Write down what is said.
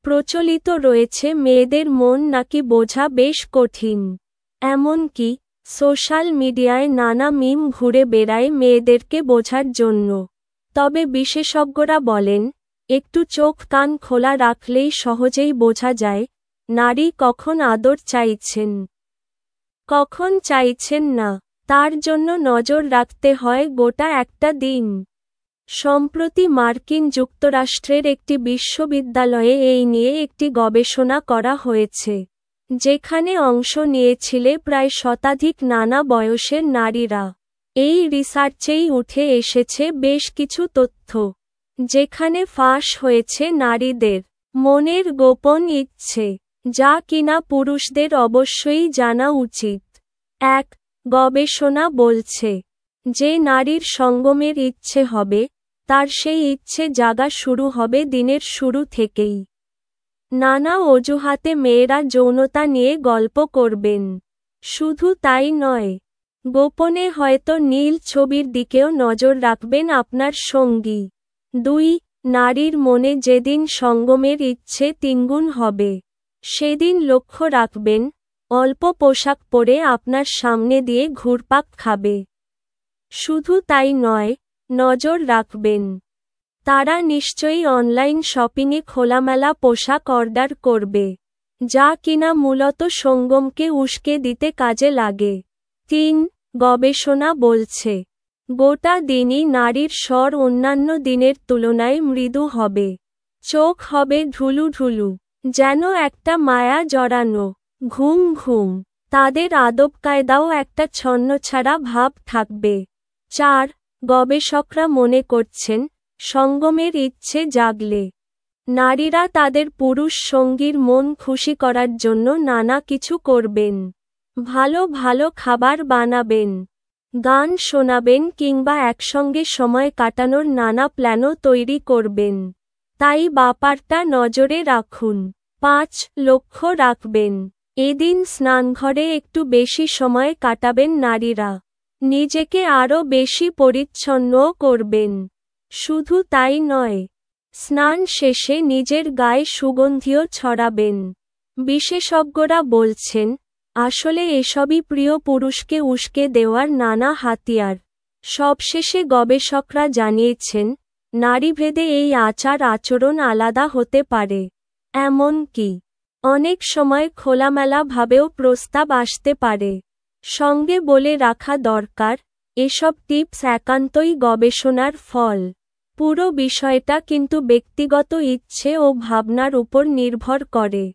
প্রচলিত রয়েছে মেয়েদের মন নাকি বোঝা বেশ কঠিন। এমনকি সোশ্যাল মিডিয়ায় নানা মিম ঘুরে বেড়ায় মেয়েদেরকে বোঝার জন্য। তবে বিশেষজ্ঞরা বলেন, একটু চোখ কান খোলা রাখলেই সহজেই বোঝা যায় নারী কখন আদর চাইছেন, কখন চাইছেন না। তার জন্য নজর রাখতে হয় গোটা একটা দিন। সম্প্রতি মার্কিন যুক্তরাষ্ট্রের একটি বিশ্ববিদ্যালয়ে এই নিয়ে একটি গবেষণা করা হয়েছে, যেখানে অংশ নিয়েছিল প্রায় শতাধিক নানা বয়সের নারীরা। এই রিসার্চেই উঠে এসেছে বেশ কিছু তথ্য, যেখানে ফাঁস হয়েছে নারীদের মনের গোপন ইচ্ছে, যা কিনা পুরুষদের অবশ্যই জানা উচিত। এক গবেষণা বলছে, যে নারীর সঙ্গমের ইচ্ছে হবে, তার সেই ইচ্ছে জাগা শুরু হবে দিনের শুরু থেকেই। নানা অজুহাতে মেয়েরা যৌনতা নিয়ে গল্প করবেন। শুধু তাই নয়, গোপনে হয়তো নীল ছবির দিকেও নজর রাখবেন আপনার সঙ্গী। ২ নারীর মনে যেদিন সঙ্গমের ইচ্ছে তিনগুণ হবে, সেদিন লক্ষ্য রাখবেন অল্প পোশাক পরে আপনার সামনে দিয়ে ঘুরপাক খাবে। শুধু তাই নয়, নজর রাখবেন তারা নিশ্চয়ই অনলাইন শপিংয়ে খোলামেলা পোশাক অর্ডার করবে, যা কিনা মূলত সঙ্গমকে উস্কে দিতে কাজে লাগে। ৩ গবেষণা বলছে, গোটা দিনই নারীর স্বর অন্যান্য দিনের তুলনায় মৃদু হবে। চোখ হবে ঢুলু ঢুলু, যেন একটা মায়া জড়ানো। ঘুম ঘুম, তাদের আদব কায়দাও একটা ছন্নছাড়া ভাব থাকবে। ৪ গবেষকরা মনে করছেন, সঙ্গমের ইচ্ছে জাগলে নারীরা তাদের পুরুষ সঙ্গীর মন খুশি করার জন্য নানা কিছু করবেন। ভালো ভালো খাবার বানাবেন, গান শোনাবেন কিংবা একসঙ্গে সময় কাটানোর নানা প্ল্যানও তৈরি করবেন। তাই ব্যাপারটা নজরে রাখুন। ৫ লক্ষ্য রাখবেন, এদিন স্নানঘরে একটু বেশি সময় কাটাবেন নারীরা। নিজেকে আরও বেশি পরিচ্ছন্নও করবেন। শুধু তাই নয়, স্নান শেষে নিজের গায়ে সুগন্ধিও ছড়াবেন। বিশেষজ্ঞরা বলছেন, আসলে এসবই প্রিয় পুরুষকে উস্কে দেওয়ার নানা হাতিয়ার। সবশেষে গবেষকরা জানিয়েছেন, নারীভেদে এই আচার আচরণ আলাদা হতে পারে। এমনকি অনেক সময় খোলামেলা ভাবেও প্রস্তাব আসতে পারে। সঙ্গে বলে রাখা দরকার, এসব টিপস একান্তই গবেষণার ফল। পুরো বিষয়টা কিন্তু ব্যক্তিগত ইচ্ছে ও ভাবনার উপর নির্ভর করে।